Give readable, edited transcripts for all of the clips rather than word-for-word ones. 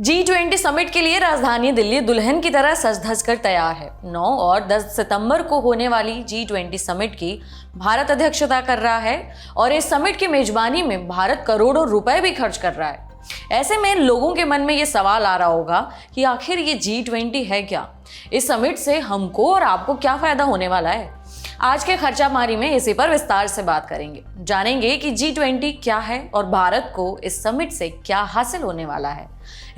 G20 summit के लिए राजधानी दिल्ली दुल्हन की तरह सज धज कर तैयार है। 9 और 10 सितंबर को होने वाली G20 समिट की भारत अध्यक्षता कर रहा है और इस समिट की मेजबानी में भारत करोड़ों रुपए भी खर्च कर रहा है। ऐसे में लोगों के मन में ये सवाल आ रहा होगा कि आखिर ये G20 है क्या? इस समिट से हमको और आपको क्या फायदा होने वाला है? आज के खर्चा मारी में इसी पर विस्तार से बात करेंगे। जानेंगे कि G20 क्या है और भारत को इस समिट से क्या हासिल होने वाला है।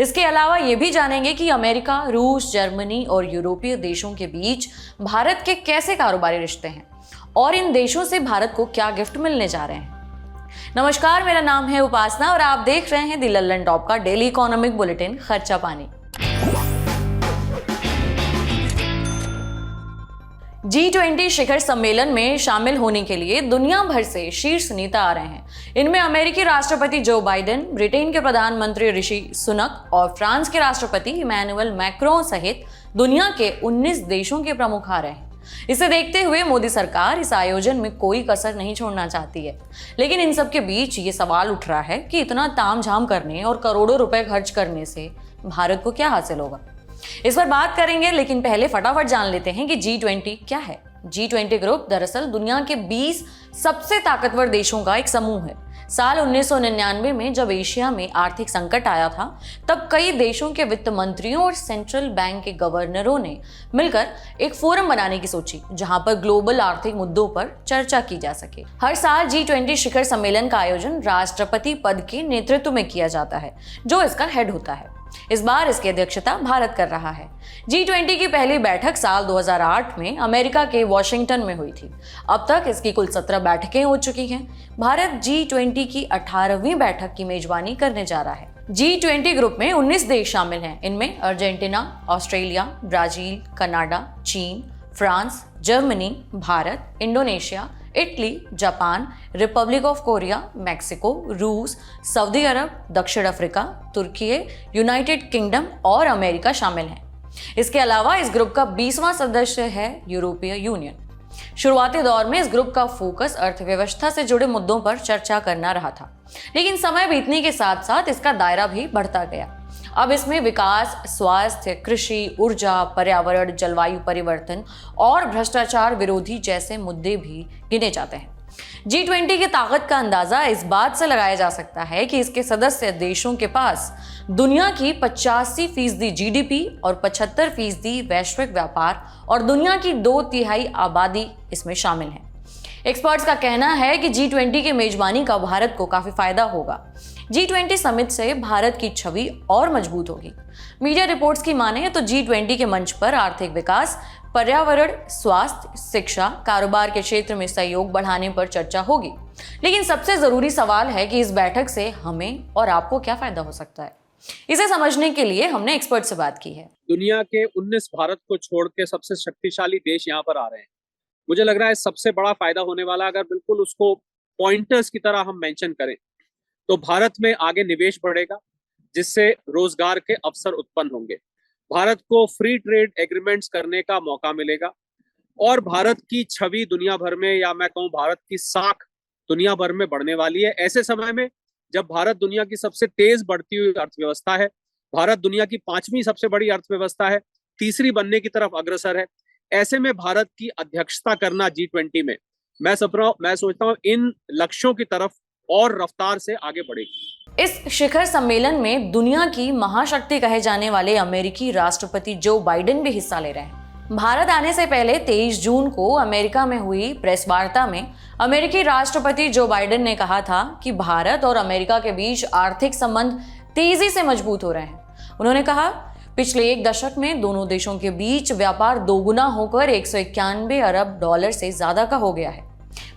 इसके अलावा ये भी जानेंगे कि अमेरिका, रूस, जर्मनी और यूरोपीय देशों के बीच भारत के कैसे कारोबारी रिश्ते हैं और इन देशों से भारत को क्या गिफ्ट मिलने जा रहे हैं। नमस्कार, मेरा नाम है उपासना और आप देख रहे हैं दी लल्लन टॉप का डेली इकोनॉमिक बुलेटिन खर्चा पानी। G20 शिखर सम्मेलन में शामिल होने के लिए दुनिया भर से शीर्ष नेता आ रहे हैं। इनमें अमेरिकी राष्ट्रपति जो बाइडेन, ब्रिटेन के प्रधानमंत्री ऋषि सुनक और फ्रांस के राष्ट्रपति इमैनुअल मैक्रों सहित दुनिया के 19 देशों के प्रमुख आ रहे हैं। इसे देखते हुए मोदी सरकार इस आयोजन में कोई कसर नहीं छोड़ना चाहती है। लेकिन इन सब के बीच ये सवाल उठ रहा है कि इतना तामझाम करने और करोड़ों रुपए खर्च करने से भारत को क्या हासिल होगा। इस पर बात करेंगे, लेकिन पहले फटाफट जान लेते हैं कि G20 क्या है। G20 ग्रुप दरअसल दुनिया के 20 सबसे ताकतवर देशों का एक समूह है। साल 1999 में जब एशिया में आर्थिक संकट आया था, तब कई देशों के वित्त मंत्रियों और सेंट्रल बैंक के गवर्नरों ने मिलकर एक फोरम बनाने की सोची, जहां पर ग्लोबल आर्थिक मुद्दों पर चर्चा की जा सके। हर साल G20 शिखर सम्मेलन का आयोजन राष्ट्रपति पद के नेतृत्व में किया जाता है, जो इसका हेड होता है। इस बार इसकी अध्यक्षता भारत कर रहा है। G20 की पहली बैठक साल 2008 में अमेरिका के वॉशिंगटन में हुई थी। अब तक इसकी कुल 17 बैठकें हो चुकी हैं। भारत G20 की 18वीं बैठक की मेजबानी करने जा रहा है। G20 ग्रुप में 19 देश शामिल हैं। इनमें अर्जेंटीना, ऑस्ट्रेलिया, ब्राजील, कनाडा, चीन, France, Germany, Bharat, Indonesia, Italy, Japan, Republic of Korea, Mexico, रूस, सऊदी अरब, दक्षिण अफ्रीका, तुर्की, यूनाइटेड किंगडम और अमेरिका शामिल हैं। इसके अलावा इस ग्रुप का 20वां सदस्य है यूरोपीय यूनियन। शुरुआती दौर में इस ग्रुप का फोकस अर्थव्यवस्था से जुड़े मुद्दों पर चर्चा करना रहा था, लेकिन समय बीतने के साथ साथ इसका दायरा भी बढ़ता गया। अब इसमें विकास, स्वास्थ्य, कृषि, ऊर्जा, पर्यावरण, जलवायु परिवर्तन और भ्रष्टाचार विरोधी जैसे मुद्दे भी गिने जाते हैं। G20 की ताकत का अंदाजा इस बात से लगाया जा सकता है कि इसके सदस्य देशों के पास दुनिया की 85% GDP और 75% वैश्विक व्यापार और दुनिया की 2/3 आबादी इसमें शामिल है। एक्सपर्ट्स का कहना है कि G20 की मेजबानी का भारत को काफी फायदा होगा। G20 समिट से भारत की छवि और मजबूत होगी। मीडिया रिपोर्ट्स की माने तो G20 के मंच पर आर्थिक विकास, पर्यावरण, स्वास्थ्य, शिक्षा, कारोबार के क्षेत्र में सहयोग बढ़ाने पर चर्चा होगी। लेकिन सबसे जरूरी सवाल है कि इस बैठक से हमें और आपको क्या फायदा हो सकता है। इसे समझने के लिए हमने एक्सपर्ट से बात की है। दुनिया के 19 भारत को छोड़ के सबसे शक्तिशाली देश यहाँ पर आ रहे हैं। मुझे लग रहा है सबसे बड़ा फायदा होने वाला, अगर बिल्कुल उसको पॉइंटर्स की तरह हम मेंशन करें, तो भारत में आगे निवेश बढ़ेगा, जिससे रोजगार के अवसर उत्पन्न होंगे। भारत को फ्री ट्रेड एग्रीमेंट्स करने का मौका मिलेगा और भारत की छवि दुनिया भर में, या मैं कहूँ भारत की साख दुनिया भर में बढ़ने वाली है। ऐसे समय में जब भारत दुनिया की सबसे तेज बढ़ती हुई अर्थव्यवस्था है, भारत दुनिया की 5वीं सबसे बड़ी अर्थव्यवस्था है, तीसरी बनने की तरफ अग्रसर है। ऐसे में भारत की अध्यक्षता करना G20 में, मैं सोचता हूँ इन लक्ष्यों की तरफ और रफ्तार से आगे बढ़ेगी। इस शिखर सम्मेलन में दुनिया की महाशक्ति कहे जाने वाले अमेरिकी राष्ट्रपति जो बाइडेन भी हिस्सा ले रहे हैं। भारत आने से पहले 23 जून को अमेरिका में हुई प्रेस वार्ता में अमेरिकी राष्ट्रपति जो बाइडेन ने कहा था कि भारत और अमेरिका के बीच आर्थिक संबंध तेजी से मजबूत हो रहे हैं। उन्होंने कहा, पिछले एक दशक में दोनों देशों के बीच व्यापार दोगुना होकर 191 अरब डॉलर से ज्यादा का हो गया है।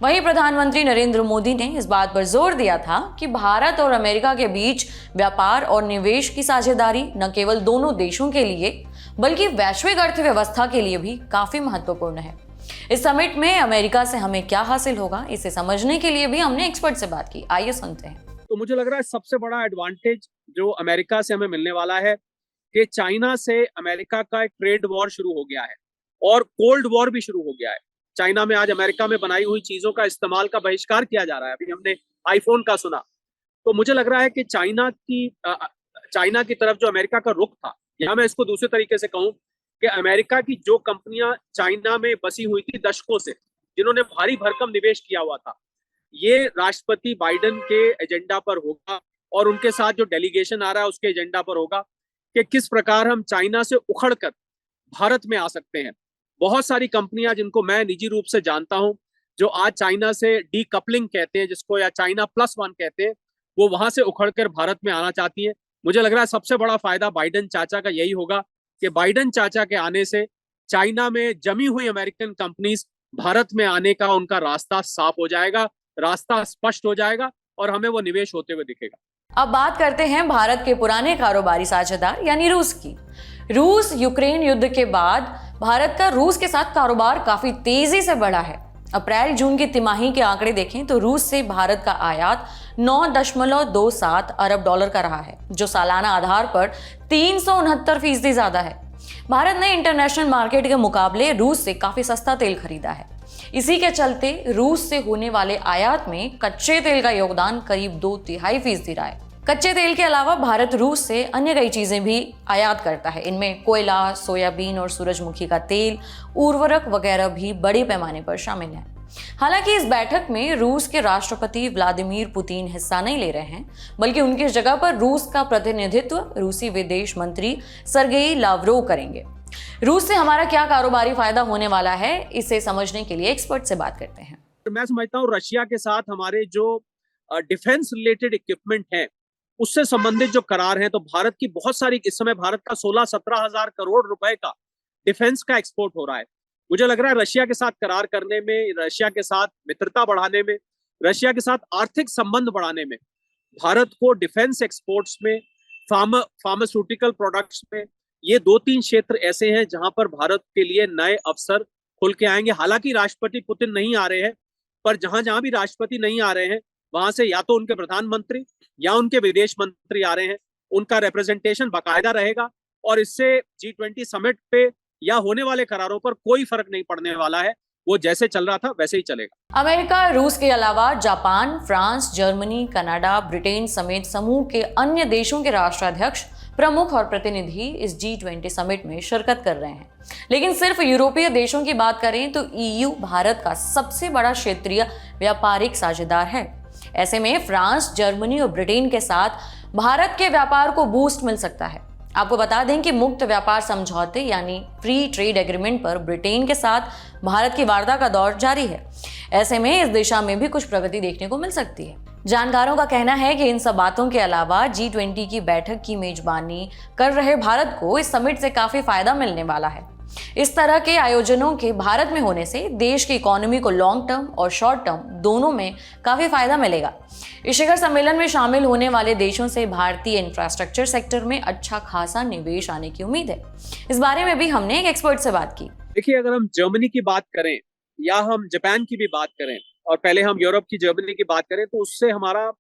वहीं प्रधानमंत्री नरेंद्र मोदी ने इस बात पर जोर दिया था कि भारत और अमेरिका के बीच व्यापार और निवेश की साझेदारी न केवल दोनों देशों के लिए बल्कि वैश्विक अर्थव्यवस्था के लिए भी काफी महत्वपूर्ण है। इस समिट में अमेरिका से हमें क्या हासिल होगा, इसे समझने के लिए भी हमने एक्सपर्ट से बात की। आइए सुनते हैं। तो मुझे लग रहा है सबसे बड़ा एडवांटेज जो अमेरिका से हमें मिलने वाला है कि चाइना से अमेरिका का एक ट्रेड वॉर शुरू हो गया है और कोल्ड वॉर भी शुरू हो गया है। चाइना में आज अमेरिका में बनाई हुई चीजों का इस्तेमाल का बहिष्कार किया जा रहा है। अभी हमने आईफोन का सुना। तो मुझे लग रहा है कि चाइना की चाइना की तरफ जो अमेरिका का रुख था, यहाँ मैं इसको दूसरे तरीके से कहूँ कि अमेरिका की जो कंपनियां चाइना में बसी हुई थी दशकों से, जिन्होंने भारी भरकम निवेश किया हुआ था, ये राष्ट्रपति बाइडेन के एजेंडा पर होगा और उनके साथ जो डेलीगेशन आ रहा है उसके एजेंडा पर होगा कि किस प्रकार हम चाइना से उखड़कर भारत में आ सकते हैं। बहुत सारी कंपनियां जिनको मैं निजी रूप से जानता हूं, जो आज चाइना से डीकपलिंग कहते हैं जिसको, या चाइना +1 कहते हैं, वो वहां से उखड़कर भारत में आना चाहती हैं। मुझे लग रहा है सबसे बड़ा फायदा बाइडेन चाचा का यही होगा कि बाइडेन चाचा के आने से चाइना में जमी हुई अमेरिकन कंपनीज भारत में आने का उनका रास्ता साफ हो जाएगा, रास्ता स्पष्ट हो जाएगा और हमें वो निवेश होते हुए दिखेगा। अब बात करते हैं भारत के पुराने कारोबारी साझेदार यानी रूस की। रूस यूक्रेन युद्ध के बाद भारत का रूस के साथ कारोबार काफी तेजी से बढ़ा है। अप्रैल जून की तिमाही के आंकड़े देखें तो रूस से भारत का आयात 9.27 अरब डॉलर का रहा है, जो सालाना आधार पर 369% ज्यादा है। भारत ने इंटरनेशनल मार्केट के मुकाबले रूस से काफी सस्ता तेल खरीदा है। इसी के चलते रूस से होने वाले आयात में कच्चे तेल का योगदान करीब 2/3% रहा है। कच्चे तेल के अलावा भारत रूस से अन्य कई चीजें भी आयात करता है। इनमें कोयला, सोयाबीन और सूरजमुखी का तेल, उर्वरक वगैरह भी बड़े पैमाने पर शामिल है। हालांकि इस बैठक में रूस के राष्ट्रपति व्लादिमीर पुतिन हिस्सा नहीं ले रहे हैं, बल्कि उनकी जगह पर रूस का प्रतिनिधित्व रूसी विदेश मंत्री सर्गेई लावरोव करेंगे। रूस से हमारा क्या कारोबारी फायदा होने वाला है, इसे समझने के लिए एक्सपर्ट से बात करते हैं। मैं समझता हूँ रशिया के साथ हमारे जो डिफेंस रिलेटेड इक्विपमेंट है उससे संबंधित जो करार हैं, तो भारत की बहुत सारी, इस समय भारत का 16-17 हजार करोड़ रुपए का डिफेंस का एक्सपोर्ट हो रहा है। मुझे लग रहा है रशिया के साथ करार करने में, रशिया के साथ मित्रता बढ़ाने में, रशिया के साथ आर्थिक संबंध बढ़ाने में, भारत को डिफेंस एक्सपोर्ट्स में, फार्मास्यूटिकल प्रोडक्ट्स में, ये 2-3 क्षेत्र ऐसे हैं जहां पर भारत के लिए नए अवसर खुल के आएंगे। हालांकि राष्ट्रपति पुतिन नहीं आ रहे हैं, पर जहां जहां भी राष्ट्रपति नहीं आ रहे हैं वहां से या तो उनके प्रधानमंत्री या उनके विदेश मंत्री आ रहे हैं, उनका रिप्रेजेंटेशन बाकायदा रहेगा और इससे G20 समिट पे या होने वाले करारों पर कोई फर्क नहीं पड़ने वाला है। वो जैसे चल रहा था वैसे ही चलेगा। अमेरिका, रूस के अलावा Japan, France, Germany, Canada, Britain समेत समूह के अन्य देशों के राष्ट्राध्यक्ष, प्रमुख और प्रतिनिधि इस G20 समिट में शिरकत कर रहे हैं। लेकिन सिर्फ यूरोपीय देशों की बात करें तो EU भारत का सबसे बड़ा क्षेत्रीय व्यापारिक साझेदार है। ऐसे में फ्रांस, जर्मनी और ब्रिटेन के साथ भारत के व्यापार को बूस्ट मिल सकता है। आपको बता दें कि मुक्त व्यापार समझौते यानी फ्री ट्रेड एग्रीमेंट पर ब्रिटेन के साथ भारत की वार्ता का दौर जारी है। ऐसे में इस दिशा में भी कुछ प्रगति देखने को मिल सकती है। जानकारों का कहना है कि इन सब बातों के अलावा G20 की बैठक की मेजबानी कर रहे भारत को इस समिट से काफी फायदा मिलने वाला है। इस तरह के आयोजनों के भारत में होने से देश की इकोनॉमी को लॉन्ग टर्म और शॉर्ट टर्म दोनों में काफी फायदा मिलेगा। इस शिखर सम्मेलन में शामिल होने वाले देशों से भारतीय इंफ्रास्ट्रक्चर सेक्टर में अच्छा खासा निवेश आने की उम्मीद है। इस बारे में भी हमने एक एक्सपर्ट से बात की। देखिए, अगर हम जर्मनी की बात करें या हम जापान की भी बात करें और पहले हम यूरोप की जर्मनी की बात करें, तो उससे हमारा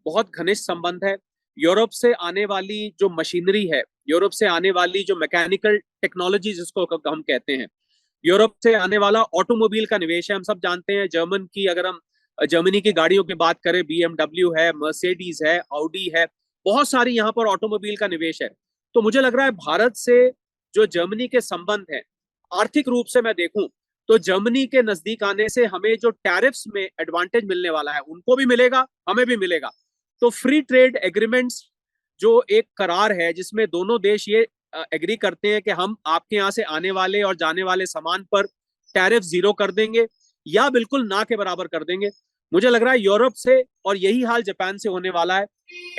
बहुत घनिष्ठ संबंध है। यूरोप से आने वाली जो मशीनरी है, यूरोप से आने वाली जो मैकेनिकल टेक्नोलॉजी जिसको हम कहते हैं, यूरोप से आने वाला ऑटोमोबाइल का निवेश है। हम सब जानते हैं अगर हम जर्मनी की गाड़ियों की बात करें, BMW है, मर्सिडीज है, ऑडी है, बहुत सारी यहाँ पर ऑटोमोबाइल का निवेश है। तो मुझे लग रहा है भारत से जो जर्मनी के संबंध है, आर्थिक रूप से मैं देखूं तो जर्मनी के नजदीक आने से हमें जो टैरिफ्स में एडवांटेज मिलने वाला है उनको भी मिलेगा, हमें भी मिलेगा। तो फ्री ट्रेड एग्रीमेंट्स जो एक करार है जिसमें दोनों देश ये एग्री करते हैं कि हम आपके यहाँ से आने वाले और जाने वाले सामान पर टैरिफ 0 कर देंगे या बिल्कुल ना के बराबर कर देंगे। मुझे लग रहा है यूरोप से, और यही हाल जापान से होने वाला है।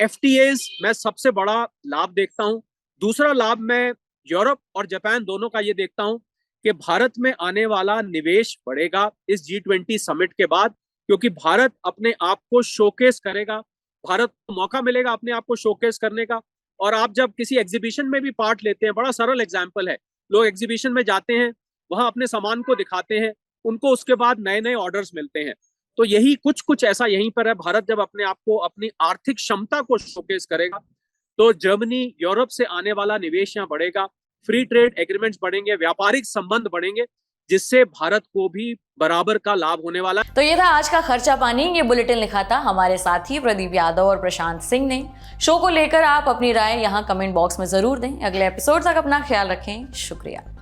FTAs मैं सबसे बड़ा लाभ देखता हूँ। दूसरा लाभ मैं यूरोप और जापान दोनों का ये देखता हूँ कि भारत में आने वाला निवेश बढ़ेगा इस G20 समिट के बाद, क्योंकि भारत अपने आप को शोकेस करेगा, भारत को मौका मिलेगा अपने आप को शोकेस करने का। और आप जब किसी एग्जीबिशन में भी पार्ट लेते हैं, बड़ा सरल एग्जाम्पल है, लोग एग्जीबिशन में जाते हैं, वहां अपने सामान को दिखाते हैं, उनको उसके बाद नए नए ऑर्डर्स मिलते हैं। तो यही कुछ ऐसा यहीं पर है। भारत जब अपने आप को, अपनी आर्थिक क्षमता को शोकेस करेगा, तो जर्मनी, यूरोप से आने वाला निवेश यहाँ बढ़ेगा, फ्री ट्रेड एग्रीमेंट्स बढ़ेंगे, व्यापारिक संबंध बढ़ेंगे, जिससे भारत को भी बराबर का लाभ होने वाला है। तो ये था आज का खर्चा पानी। ये बुलेटिन लिखा था हमारे साथी प्रदीप यादव और प्रशांत सिंह ने। शो को लेकर आप अपनी राय यहाँ कमेंट बॉक्स में जरूर दें। अगले एपिसोड तक अपना ख्याल रखें। शुक्रिया।